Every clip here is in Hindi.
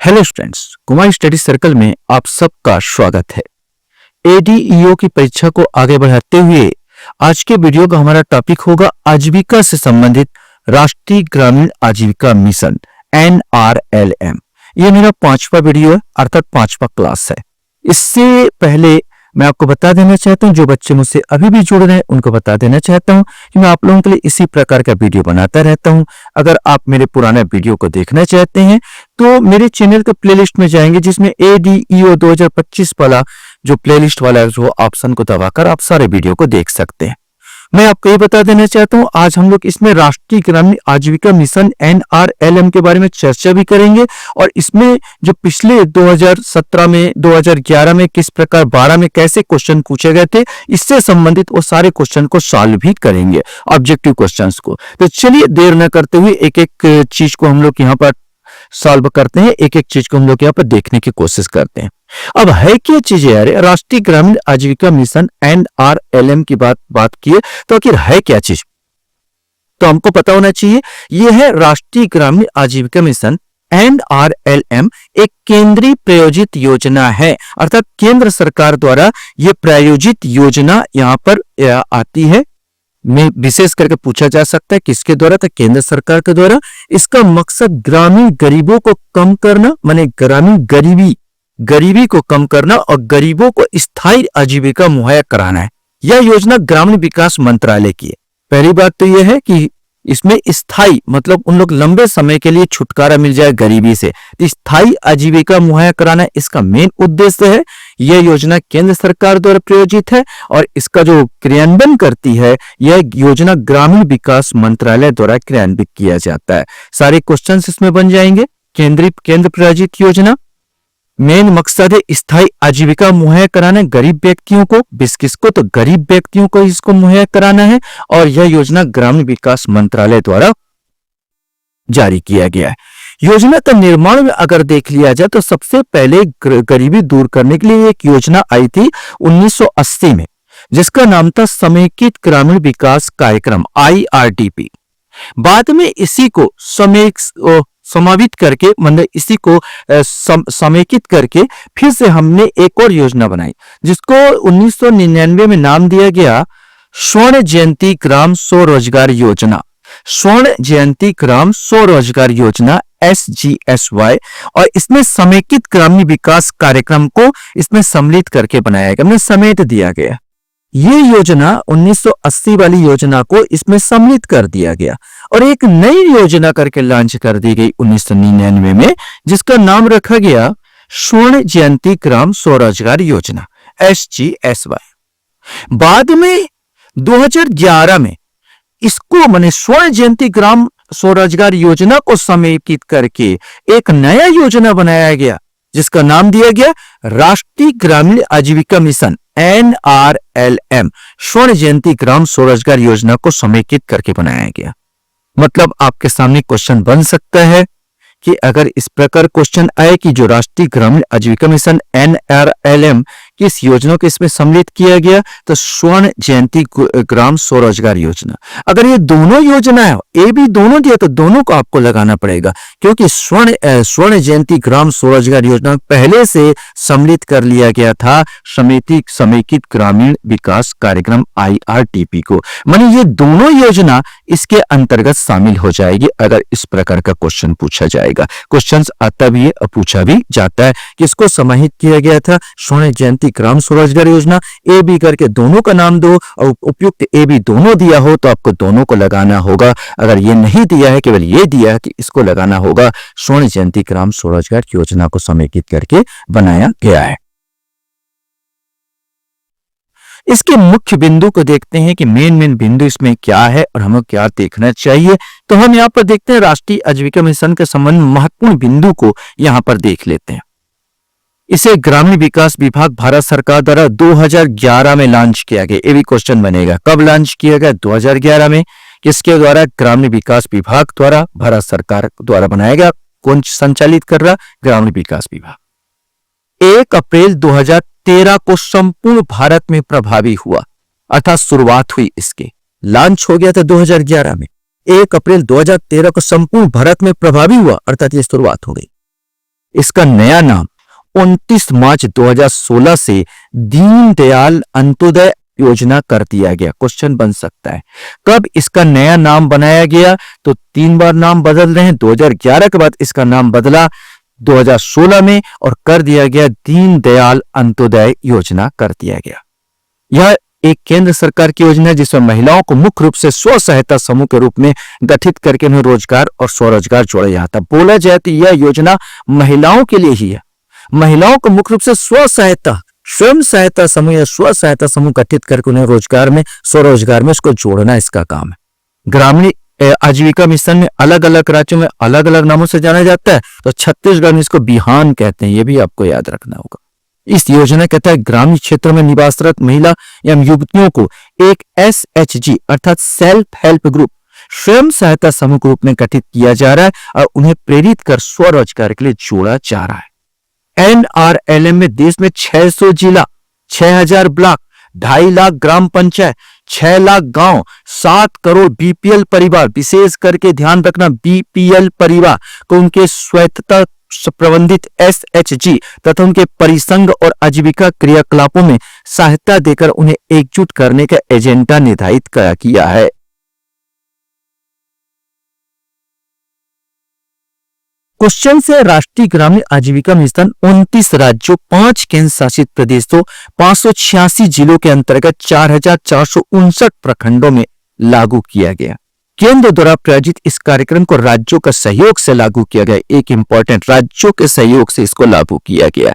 Hello students, Kumar study circle में आप सबका स्वागत है। एडीईओ की परीक्षा को आगे बढ़ाते हुए आज के वीडियो का हमारा टॉपिक होगा आजीविका से संबंधित राष्ट्रीय ग्रामीण आजीविका मिशन NRLM। ये मेरा 5वां वीडियो है, अर्थात 5वां क्लास है। इससे पहले मैं आपको बता देना चाहता हूं, जो बच्चे मुझसे अभी भी जुड़ रहे हैं उनको बता देना चाहता हूं कि मैं आप लोगों के लिए इसी प्रकार का वीडियो बनाता रहता हूं। अगर आप मेरे पुराने वीडियो को देखना चाहते हैं तो मेरे चैनल के प्लेलिस्ट में जाएंगे, जिसमें एडीईओ 2025 वाला जो प्लेलिस्ट वाला जो ऑप्शन को दबाकर आप सारे वीडियो को देख सकते हैं। मैं आपको ये बता देना चाहता हूं, आज हम लोग इसमें राष्ट्रीय ग्रामीण आजीविका मिशन NRLM के बारे में चर्चा भी करेंगे और इसमें जो पिछले 2017 में 2011 में किस प्रकार 12 में कैसे क्वेश्चन पूछे गए थे, इससे संबंधित वो सारे क्वेश्चन को सॉल्व भी करेंगे, ऑब्जेक्टिव क्वेश्चंस को। तो चलिए देर न करते हुए एक एक चीज को हम लोग यहाँ पर सॉल्व करते हैं, एक एक चीज को हम लोग यहाँ पर देखने की कोशिश करते हैं। अब है क्या चीज है यार, राष्ट्रीय ग्रामीण आजीविका मिशन NRLM की बात किए तो आखिर है क्या चीज, तो हमको पता होना चाहिए। यह है राष्ट्रीय ग्रामीण आजीविका मिशन NRLM, एक केंद्रीय प्रायोजित योजना है, अर्थात केंद्र सरकार द्वारा यह प्रायोजित योजना यहाँ पर आती है। में विशेष करके पूछा जा सकता है किसके द्वारा, तो केंद्र सरकार के द्वारा। इसका मकसद ग्रामीण गरीबों को कम करना, माने ग्रामीण गरीबी को कम करना और गरीबों को स्थायी आजीविका मुहैया कराना है। यह योजना ग्रामीण विकास मंत्रालय की है। पहली बात तो यह है कि इसमें स्थायी मतलब उन लोग लंबे समय के लिए छुटकारा मिल जाए गरीबी से, स्थायी आजीविका मुहैया कराना इसका मेन उद्देश्य है। यह योजना केंद्र सरकार द्वारा प्रायोजित है और इसका जो क्रियान्वयन करती है यह योजना ग्रामीण विकास मंत्रालय द्वारा क्रियान्वित किया जाता है। सारे क्वेश्चंस इसमें बन जाएंगे। केंद्र प्रायोजित योजना, मेन मकसद है स्थायी आजीविका मुहैया कराना गरीब व्यक्तियों को, किसको, तो गरीब व्यक्तियों को इसको मुहैया कराना है और यह योजना ग्रामीण विकास मंत्रालय द्वारा जारी किया गया है। योजना का निर्माण में अगर देख लिया जाए तो सबसे पहले गरीबी दूर करने के लिए एक योजना आई थी 1980 में, जिसका नाम था समेकित ग्रामीण विकास कार्यक्रम IRDP। बाद में इसी को समावित करके, मतलब इसी को समेकित करके फिर से हमने एक और योजना बनाई, जिसको 1999 में नाम दिया गया स्वर्ण जयंती ग्राम स्वरोजगार योजना। स्वर्ण जयंती ग्राम स्वरोजगार योजना SGSY, और इसमें समेकित ग्रामीण विकास कार्यक्रम को इसमें सम्मिलित करके बनाया गया, मतलब समेट दिया गया। ये योजना 1980 वाली योजना को इसमें सम्मिलित कर दिया गया और एक नई योजना करके लॉन्च कर दी गई 1999 में, जिसका नाम रखा गया स्वर्ण जयंती ग्राम स्वरोजगार योजना SGSY। बाद में 2011 में इसको माने स्वर्ण जयंती ग्राम स्वरोजगार योजना को समेकित करके एक नया योजना बनाया गया, जिसका नाम दिया गया राष्ट्रीय ग्रामीण आजीविका मिशन NRLM। स्वर्ण जयंती ग्राम स्वरोजगार योजना को समेकित करके बनाया गया। मतलब आपके सामने क्वेश्चन बन सकता है कि अगर इस प्रकार क्वेश्चन आए कि जो राष्ट्रीय ग्रामीण आजीविका मिशन NRLM किस योजना को इसमें सम्मिलित किया गया, तो स्वर्ण जयंती ग्राम स्वरोजगार योजना। अगर ये दोनों योजना है, ए बी दोनों दिया, तो दोनों को आपको लगाना पड़ेगा, क्योंकि स्वर्ण जयंती ग्राम स्वरोजगार योजना पहले से सम्मिलित कर लिया गया था समेकित ग्रामीण विकास कार्यक्रम IRDP को। माने ये दोनों योजना इसके अंतर्गत शामिल हो जाएगी अगर इस प्रकार का क्वेश्चन पूछा जाएगा। क्वेश्चन आता भी है और पूछा भी जाता है। किसको समाहित किया गया था, स्वर्ण जयंती ग्राम स्वरोजगार योजना। ए बी करके दोनों का नाम दो और उपयुक्त ए बी दोनों दिया हो तो आपको दोनों को लगाना होगा। अगर ये नहीं दिया है, केवल ये दिया है कि इसको लगाना होगा स्वर्ण जयंती ग्राम स्वरोजगार योजना को समेकित करके बनाया गया है। इसके मुख्य बिंदु को देखते हैं कि मेन बिंदु इसमें क्या है और हमें क्या देखना चाहिए। तो हम यहाँ पर देखते हैं राष्ट्रीय आजीविका मिशन के संबंध में महत्वपूर्ण बिंदु को यहाँ पर देख लेते हैं। इसे ग्रामीण विकास विभाग भारत सरकार द्वारा 2011 में लॉन्च किया गया। ये भी क्वेश्चन बनेगा, कब लॉन्च किया गया, 2011 में। किसके द्वारा, ग्रामीण विकास विभाग द्वारा भारत सरकार द्वारा बनाया गया। कौन संचालित कर रहा, ग्रामीण विकास विभाग। 1 अप्रैल 2013 को संपूर्ण भारत में प्रभावी हुआ, अर्थात शुरुआत हुई इसके, लॉन्च हो गया था 2011 में। 1 अप्रैल 2013 को संपूर्ण भारत में प्रभावी हुआ, अर्थात ये शुरुआत हो गई। इसका नया नाम 29 मार्च 2016 से दीनदयाल अंत्योदय योजना कर दिया गया। क्वेश्चन बन सकता है कब इसका नया नाम बनाया गया, तो 3 बार नाम बदल रहे हैं। 2011 के बाद इसका नाम बदला 2016 में और कर दिया गया दीनदयाल अंत्योदय योजना कर दिया गया। यह एक केंद्र सरकार की योजना है जिसमें महिलाओं को मुख्य रूप से स्व सहायता समूह के रूप में गठित करके उन्हें रोजगार और स्वरोजगार जोड़ा जाता है। बोला जाए तो यह योजना महिलाओं के लिए ही है। महिलाओं को मुख्य रूप से स्व सहायता समूह या स्व सहायता समूह गठित करके उन्हें रोजगार में स्वरोजगार में उसको जोड़ना इसका काम है। ग्रामीण आजीविका मिशन में अलग अलग राज्यों में अलग अलग नामों से जाना जाता है, तो छत्तीसगढ़ में इसको बिहान कहते हैं, यह भी आपको याद रखना होगा। इस योजना के तहत ग्रामीण क्षेत्रों में निवासरत महिला एवं युवतियों को एक SHG अर्थात सेल्फ हेल्प ग्रुप स्वयं सहायता समूह के रूप में गठित किया जा रहा है और उन्हें प्रेरित कर स्वरोजगार के लिए जोड़ा जा रहा है। NRLM में देश में 600 जिला, 6000 ब्लॉक, 2.5 लाख ग्राम पंचायत, 6 लाख गांव, 7 करोड़ BPL परिवार, विशेष करके ध्यान रखना BPL परिवार को उनके स्वायत्तता प्रबंधित SHG तथा उनके परिसंघ और आजीविका क्रियाकलापों में सहायता देकर उन्हें एकजुट करने का एजेंडा निर्धारित किया है। क्वेश्चन से राष्ट्रीय ग्रामीण आजीविका मिशन 29 राज्यों, 5 केंद्र शासित प्रदेशों, 586 जिलों के अंतर्गत 4459 प्रखंडों में लागू किया गया। केंद्र द्वारा प्रायोजित इस कार्यक्रम को राज्यों का सहयोग से लागू किया गया। एक इंपॉर्टेंट, राज्यों के सहयोग से इसको लागू किया गया।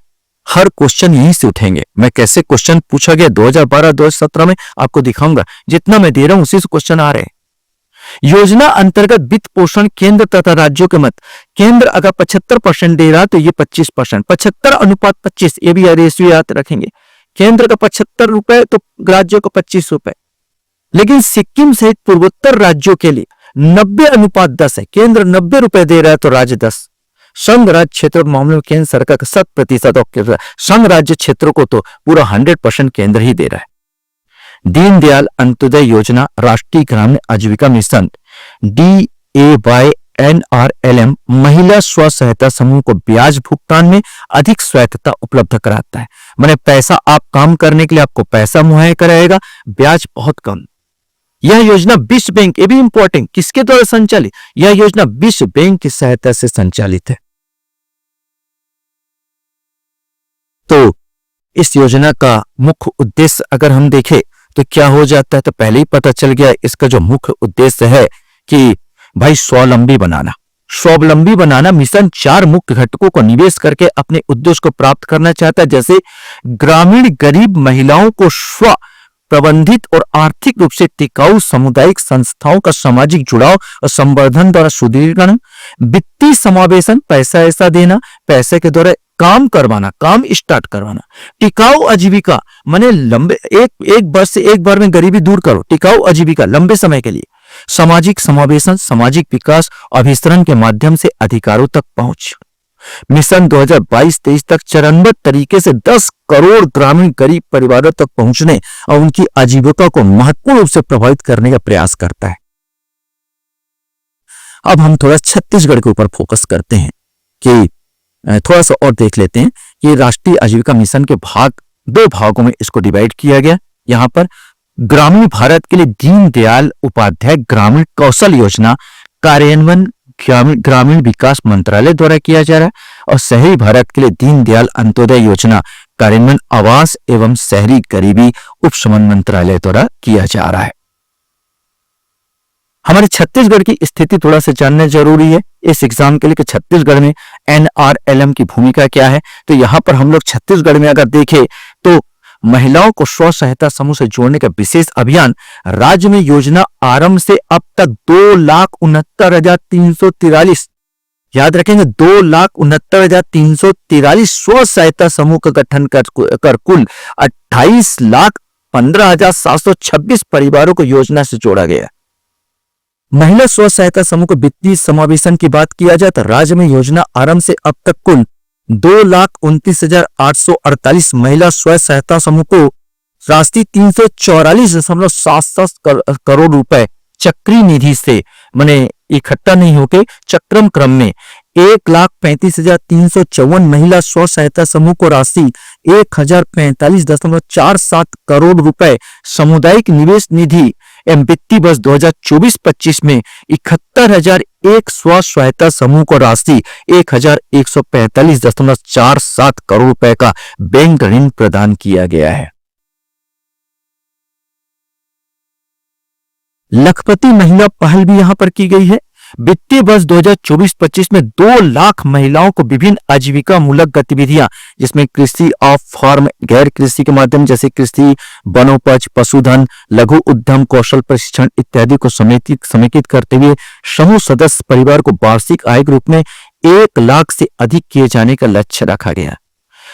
हर क्वेश्चन यहीं से उठेंगे। मैं कैसे क्वेश्चन पूछा गया 2012-2017 में आपको दिखाऊंगा। जितना मैं दे रहा हूं उसी से क्वेश्चन आ रहे हैं। योजना अंतर्गत वित्त पोषण केंद्र तथा राज्यों के मत, केंद्र अगर 75% दे रहा तो ये 25%, 75:25, ये भी रेशियो याद रखेंगे। केंद्र का 75 रुपए तो राज्यों का 25 रुपए। लेकिन सिक्किम सहित पूर्वोत्तर राज्यों के लिए 90:10 है। केंद्र 90 रुपए दे रहा है तो राज्य 10। संघ राज्य क्षेत्र मामले में केंद्र सरकार का 100% और संघ राज्य क्षेत्रों को तो पूरा 100% केंद्र ही दे रहा है। दीनदयाल अंत्योदय योजना राष्ट्रीय ग्रामीण आजीविका मिशन DAYNRLM महिला स्व सहायता समूह को ब्याज भुगतान में अधिक स्वायत्तता उपलब्ध कराता है। माने पैसा, आप काम करने के लिए आपको पैसा मुहैया कराएगा, ब्याज बहुत कम। यह योजना विश्व बैंक, ये भी इंपॉर्टेंट, किसके द्वारा संचालित? यह योजना विश्व बैंक की सहायता से संचालित है। तो इस योजना का मुख्य उद्देश्य अगर हम देखें तो क्या हो जाता है, तो पहले ही पता चल गया। इसका जो मुख्य उद्देश्य है कि भाई स्वावलंबी बनाना। मिशन 4 मुख्य घटकों को निवेश करके अपने उद्देश्य को प्राप्त करना चाहता है, जैसे ग्रामीण गरीब महिलाओं को स्व प्रबंधित और आर्थिक रूप से टिकाऊ सामुदायिक संस्थाओं का सामाजिक जुड़ाव और संवर्धन द्वारा सुदृढ़ीकरण, वित्तीय समावेशन, पैसा ऐसा देना, पैसे के द्वारा काम करवाना, काम स्टार्ट करवाना, टिकाऊ आजीविका माने लंबे एक वर्ष से एक बार में गरीबी दूर करो, टिकाऊ आजीविका लंबे समय के लिए, सामाजिक समावेशन, सामाजिक विकास, अभिसरण के माध्यम से अधिकारों तक पहुंच। मिशन 2022-23 तक चरणबद्ध तरीके से 10 करोड़ ग्रामीण गरीब परिवारों तक पहुंचने और उनकी आजीविका को महत्वपूर्ण रूप से प्रभावित करने का प्रयास करता है। अब हम थोड़ा छत्तीसगढ़ के ऊपर फोकस करते हैं कि थोड़ा सा और देख लेते हैं कि राष्ट्रीय आजीविका मिशन के दो भागों में इसको डिवाइड किया गया। यहाँ पर ग्रामीण भारत के लिए दीनदयाल उपाध्याय ग्रामीण कौशल योजना कार्यान्वयन ग्रामीण विकास मंत्रालय द्वारा किया जा रहा है और शहरी भारत के लिए दीनदयाल अंत्योदय योजना कार्यान्वयन आवास एवं शहरी गरीबी उपशमन मंत्रालय द्वारा किया जा रहा है। हमारे छत्तीसगढ़ की स्थिति थोड़ा सा जानना जरूरी है इस एग्जाम के लिए कि छत्तीसगढ़ में NRLM की भूमिका क्या है। तो यहां पर हम लोग छत्तीसगढ़ में अगर देखें तो महिलाओं को स्व सहायता समूह से जोड़ने का विशेष अभियान राज्य में योजना आरंभ से अब तक 2,69,343, याद रखेंगे 2,69,343 स्व सहायता समूह का गठन कर कुल 28,15,726 परिवारों को योजना से जोड़ा गया। महिला स्व सहायता समूह को वित्तीय समावेशन की बात किया जाए तो राज्य में योजना आरंभ से अब तक कुल 2,29,848 महिला स्व सहायता समूह को राष्ट्रीय 344.77 करोड़ रुपए चक्रीय निधि से माने इकट्ठा नहीं होके चक्रम क्रम में 1,35,354 महिला स्व सहायता समूह को राशि 1,045.47 करोड़ रुपए सामुदायिक निवेश निधि एवं वित्तीय वर्ष 2024-25 में 71,001 स्व सहायता समूह को राशि 1,145.47 करोड़ रुपए का बैंक ऋण प्रदान किया गया है। लखपति महिला पहल भी यहां पर की गई है। वित्तीय वर्ष 2024-25 में 2 लाख महिलाओं को विभिन्न आजीविका मूलक गतिविधियां जिसमें कृषि ऑफ फार्म, गैर कृषि के माध्यम जैसे कृषि, वनोपज, पशुधन, लघु उद्यम, कौशल प्रशिक्षण इत्यादि को समेकित करते हुए समूह सदस्य परिवार को वार्षिक आय के रूप में 1 लाख से अधिक किए जाने का लक्ष्य रखा गया।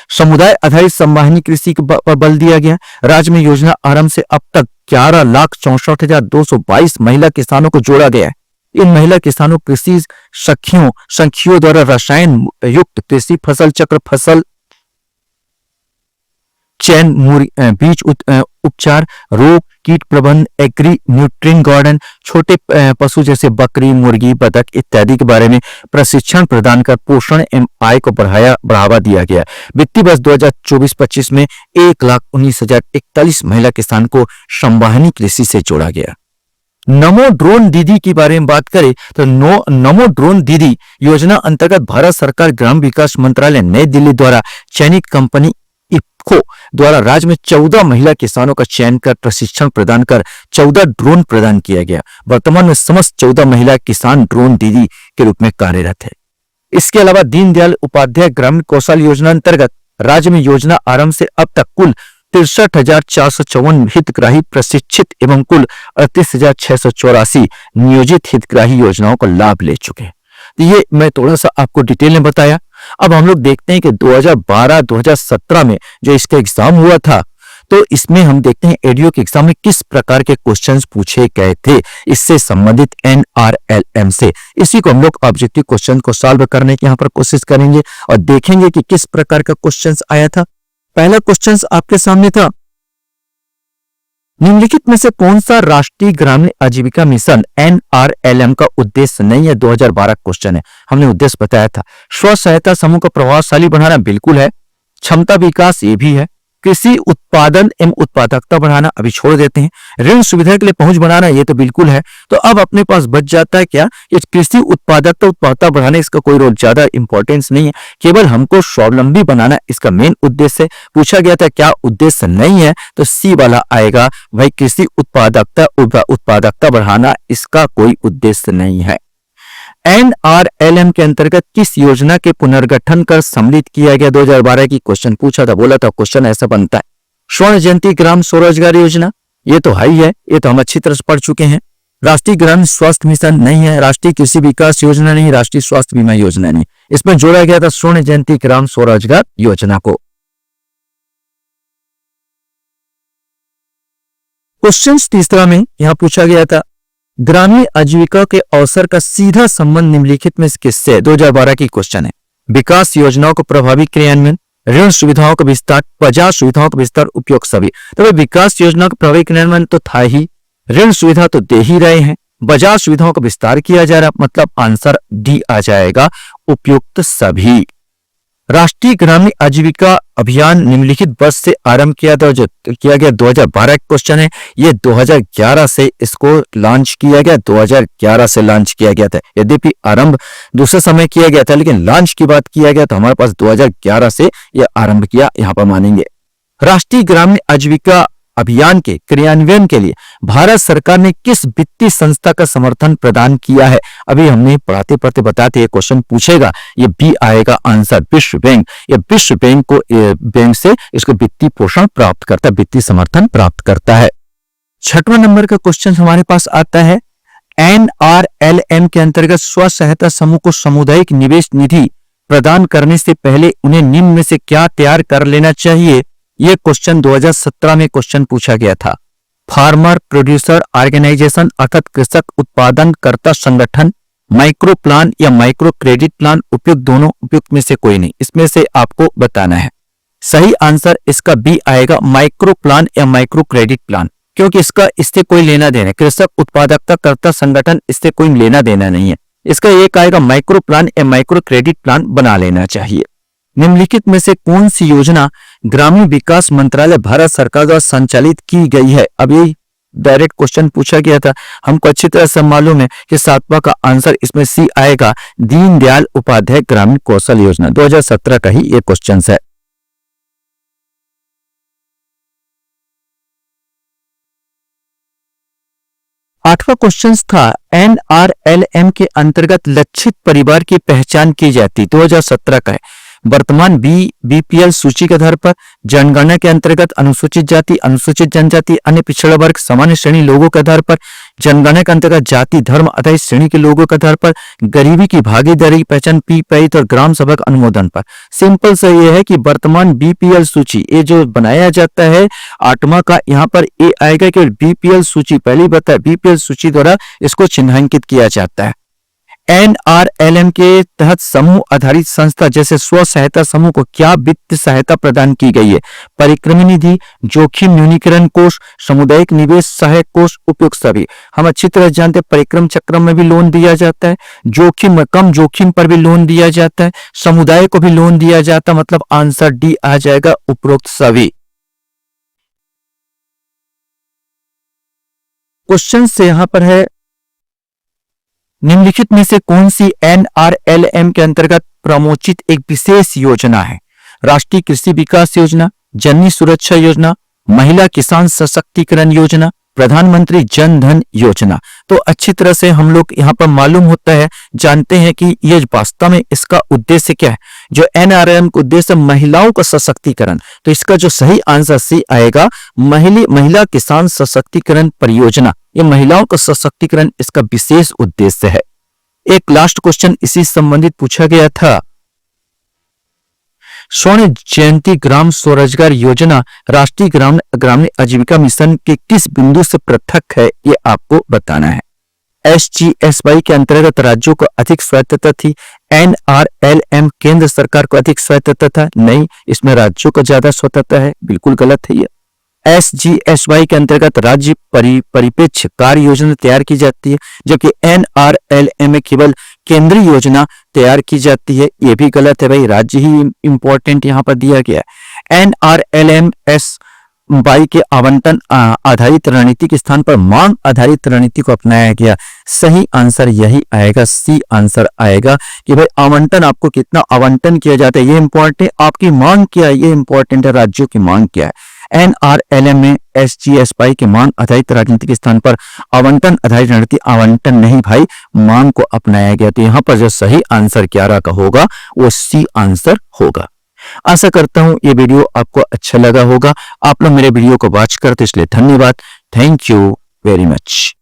समुदाय आधारित संवाहनी कृषि पर बल दिया गया। राज्य में योजना आरंभ से अब तक 11,64,222 महिला किसानों को जोड़ा गया है। इन महिला किसानों कृषि सखियों द्वारा रसायन युक्त कृषि फसल चक्र, फसल चयन, बीज उपचार, रोग, कीट प्रबंधन, एग्री न्यूट्रिएंट गार्डन, छोटे पशु जैसे बकरी, मुर्गी, बतख इत्यादि के बारे में प्रशिक्षण प्रदान कर पोषण एवं आय को बढ़ावा दिया गया। वित्तीय वर्ष 2024-25 में 1,19,041 महिला किसान को संवाहनी कृषि से जोड़ा गया। नमो ड्रोन दीदी के बारे में बात करें तो नमो ड्रोन दीदी योजना अंतर्गत भारत सरकार ग्राम विकास मंत्रालय नई दिल्ली द्वारा चयनित कंपनी इफ्को द्वारा राज्य में 14 महिला किसानों का चयन कर प्रशिक्षण प्रदान कर 14 ड्रोन प्रदान किया गया। वर्तमान में समस्त 14 महिला किसान ड्रोन दीदी के रूप में कार्यरत है। इसके अलावा दीनदयाल उपाध्याय ग्रामीण कौशल योजना अंतर्गत राज्य में योजना आरंभ से अब तक कुल 63,454 हितग्राही प्रशिक्षित एवं कुल 38,684 नियोजित हितग्राही योजनाओं का लाभ ले चुके हैं। तो ये मैं थोड़ा सा आपको डिटेल में बताया। अब हम लोग देखते हैं कि 2012-2017 में जो इसका एग्जाम हुआ था, तो इसमें हम देखते हैं एडीओ के एग्जाम में किस प्रकार के क्वेश्चंस पूछे गए थे इससे संबंधित NRLM से। इसी को हम लोग ऑब्जेक्टिव क्वेश्चन को सॉल्व करने की यहाँ पर कोशिश करेंगे और देखेंगे कि किस प्रकार का क्वेश्चंस आया था। पहला क्वेश्चन आपके सामने था, निम्नलिखित में से कौन सा राष्ट्रीय ग्रामीण आजीविका मिशन NRLM का उद्देश्य नहीं है? 2012 क्वेश्चन है। हमने उद्देश्य बताया था। स्व सहायता समूह को प्रभावशाली बनाना बिल्कुल है। क्षमता विकास ये भी है। कृषि उत्पादन एवं उत्पादकता बढ़ाना अभी छोड़ देते हैं। ऋण सुविधा के लिए पहुंच बनाना ये तो बिल्कुल है। तो अब अपने पास बच जाता है क्या? ये कृषि उत्पादकता बढ़ाना, इसका कोई रोल ज्यादा इंपॉर्टेंस नहीं है, केवल हमको स्वावलंबी बनाना इसका मेन उद्देश्य है। पूछा गया था क्या उद्देश्य नहीं है, तो सी वाला आएगा भाई, कृषि उत्पादकता बढ़ाना इसका कोई उद्देश्य नहीं है। NRLM के अंतर्गत किस योजना के पुनर्गठन कर सम्मिलित किया गया? 2012 की क्वेश्चन पूछा था, बोला था क्वेश्चन ऐसा बनता है। स्वर्ण जयंती ग्राम स्वरोजगार योजना, ये तो हाई है, ये तो हम अच्छी तरह से पढ़ चुके हैं। राष्ट्रीय ग्रामीण स्वास्थ्य मिशन नहीं है। राष्ट्रीय कृषि विकास योजना नहीं। राष्ट्रीय स्वास्थ्य बीमा योजना नहीं। इसमें जोड़ा गया था स्वर्ण जयंती ग्राम स्वरोजगार योजना को। क्वेश्चन तीसरा में यहां पूछा गया था, ग्रामीण आजीविका के अवसर का सीधा संबंध निम्नलिखित में किससे है? 2012 की क्वेश्चन है। विकास योजनाओं को प्रभावी क्रियान्वयन, ऋण सुविधाओं का विस्तार, बाजार सुविधाओं का विस्तार, उपयोग सभी। तो विकास योजना का प्रभावी क्रियान्वयन तो था ही, ऋण सुविधा तो दे ही रहे हैं, बाजार सुविधाओं का विस्तार किया जा रहा, मतलब आंसर डी आ जाएगा, उपयुक्त सभी। राष्ट्रीय ग्रामीण आजीविका अभियान निम्नलिखित वर्ष से आरंभ किया गया 2012 क्वेश्चन है। ये 2011 से इसको लॉन्च किया गया, 2011 से लॉन्च किया गया था। यद्यपि आरंभ दूसरे समय किया गया था, लेकिन लॉन्च की बात किया गया तो हमारे पास 2011 से यह आरंभ किया, यहाँ पर मानेंगे। राष्ट्रीय ग्रामीण आजीविका अभियान के क्रियान्वयन के लिए भारत सरकार ने किस वित्तीय संस्था का समर्थन प्रदान किया है? अभी हमने पढ़ाते पढ़ते बताते क्वेश्चन पूछेगा, ये बी आएगा आंसर, विश्व बैंक। ये विश्व बैंक से इसको वित्तीय पोषण प्राप्त करता है, वित्तीय समर्थन प्राप्त करता है। 6वां नंबर का क्वेश्चन हमारे पास आता है, NRLM के अंतर्गत स्व सहायता समूह को सामुदायिक निवेश निधि प्रदान करने से पहले उन्हें निम्न में से क्या तैयार कर लेना चाहिए? यह क्वेश्चन 2017 में क्वेश्चन पूछा गया था। फार्मर प्रोड्यूसर ऑर्गेनाइजेशन अर्थात कृषक उत्पादनकर्ता संगठन, माइक्रो प्लान या माइक्रो क्रेडिट प्लान, उपयुक्त दोनों, उपयुक्त में से कोई नहीं, इसमें से आपको बताना है। सही आंसर इसका बी आएगा, माइक्रो प्लान या माइक्रो क्रेडिट प्लान। क्योंकि इससे कोई लेना देना, कृषक उत्पादकता कर्ता संगठन इससे कोई लेना देना नहीं है। इसका एक आएगा माइक्रो प्लान या माइक्रो क्रेडिट प्लान बना लेना चाहिए। निम्नलिखित में से कौन सी योजना ग्रामीण विकास मंत्रालय भारत सरकार द्वारा संचालित की गई है? अब ये डायरेक्ट क्वेश्चन पूछा गया था, हमको अच्छी तरह से मालूम है कि 7वां का आंसर इसमें सी आएगा, दीनदयाल उपाध्याय ग्रामीण कौशल योजना। 2017 का ही ये क्वेश्चन है। 8वां क्वेश्चन था, NRLM के अंतर्गत लक्षित परिवार की पहचान की जाती। 2017 का है। वर्तमान बीपीएल सूची के आधार पर, जनगणना के अंतर्गत अनुसूचित जाति, अनुसूचित जनजाति, अन्य पिछड़ा वर्ग, सामान्य श्रेणी लोगों के आधार पर, जनगणना के अंतर्गत जाति धर्म आधारित श्रेणी के लोगों के आधार पर, गरीबी की भागीदारी पहचान PPI और ग्राम सभा के अनुमोदन पर। सिंपल से यह है कि वर्तमान बीपीएल सूची ये जो बनाया जाता है 8वां का, यहाँ पर ये आएगा कि बीपीएल सूची, पहले बताया बीपीएल सूची द्वारा इसको चिन्हांकित किया जाता है। NRLM के तहत समूह आधारित संस्था जैसे स्व सहायता समूह को क्या वित्त सहायता प्रदान की गई है? परिक्रमी निधि, जोखिम न्यूनीकरण कोष, सामुदायिक निवेश सहायक कोष, उपयुक्त सभी। हम अच्छी तरह जानते हैं परिक्रम चक्र में भी लोन दिया जाता है, जोखिम में कम जोखिम पर भी लोन दिया जाता है, समुदाय को भी लोन दिया जाता है, मतलब आंसर डी आ जाएगा, उपरोक्त सभी। क्वेश्चन से यहां पर है, निम्नलिखित में से कौन सी NRLM के अंतर्गत प्रमोचित एक विशेष योजना है? राष्ट्रीय कृषि विकास योजना, जननी सुरक्षा योजना, महिला किसान सशक्तिकरण योजना, प्रधानमंत्री जन धन योजना। तो अच्छी तरह से हम लोग यहाँ पर मालूम होता है, जानते हैं कि ये वास्तव में इसका उद्देश्य क्या है। जो NRLM का उद्देश्य महिलाओं का सशक्तिकरण, तो इसका जो सही आंसर सी आएगा, महिला किसान सशक्तिकरण परियोजना। ये महिलाओं का सशक्तिकरण इसका विशेष उद्देश्य है। एक लास्ट क्वेश्चन इसी संबंधित पूछा गया था, स्वर्ण जयंती ग्राम स्वरोजगार योजना राष्ट्रीय ग्रामीण आजीविका मिशन के किस बिंदु से पृथक है? ये आपको बताना है। SGSY के अंतर्गत राज्यों को अधिक स्वायत्तता थी, NRLM केंद्र सरकार को अधिक स्वायत्तता था, नहीं, इसमें राज्यों को ज्यादा स्वतंत्रता है, बिल्कुल गलत है ये। SGSY के अंतर्गत राज्य परिप्रेक्ष्य कार्य योजना तैयार की जाती है, जबकि NRLM में केवल केंद्रीय योजना तैयार की जाती है, ये भी गलत है भाई, राज्य ही इंपॉर्टेंट यहाँ पर दिया गया है। NRLM SY के आवंटन आधारित रणनीति के स्थान पर मांग आधारित रणनीति को अपनाया गया। सही आंसर यही आएगा, सी आंसर आएगा कि भाई आवंटन आपको कितना आवंटन किया जाता है ये इंपॉर्टेंट है, आपकी मांग क्या है ये इंपॉर्टेंट है, राज्यों की मांग क्या है। NRLM में SGSY के मांग आधारित राजनीति के स्थान पर आवंटन आधारित रणनीति, आवंटन नहीं भाई, मांग को अपनाया गया। तो यहाँ पर जो सही आंसर 11 का होगा वो सी आंसर होगा। आशा करता हूं ये वीडियो आपको अच्छा लगा होगा। आप लोग मेरे वीडियो को वॉच करते इसलिए धन्यवाद। Thank you very much.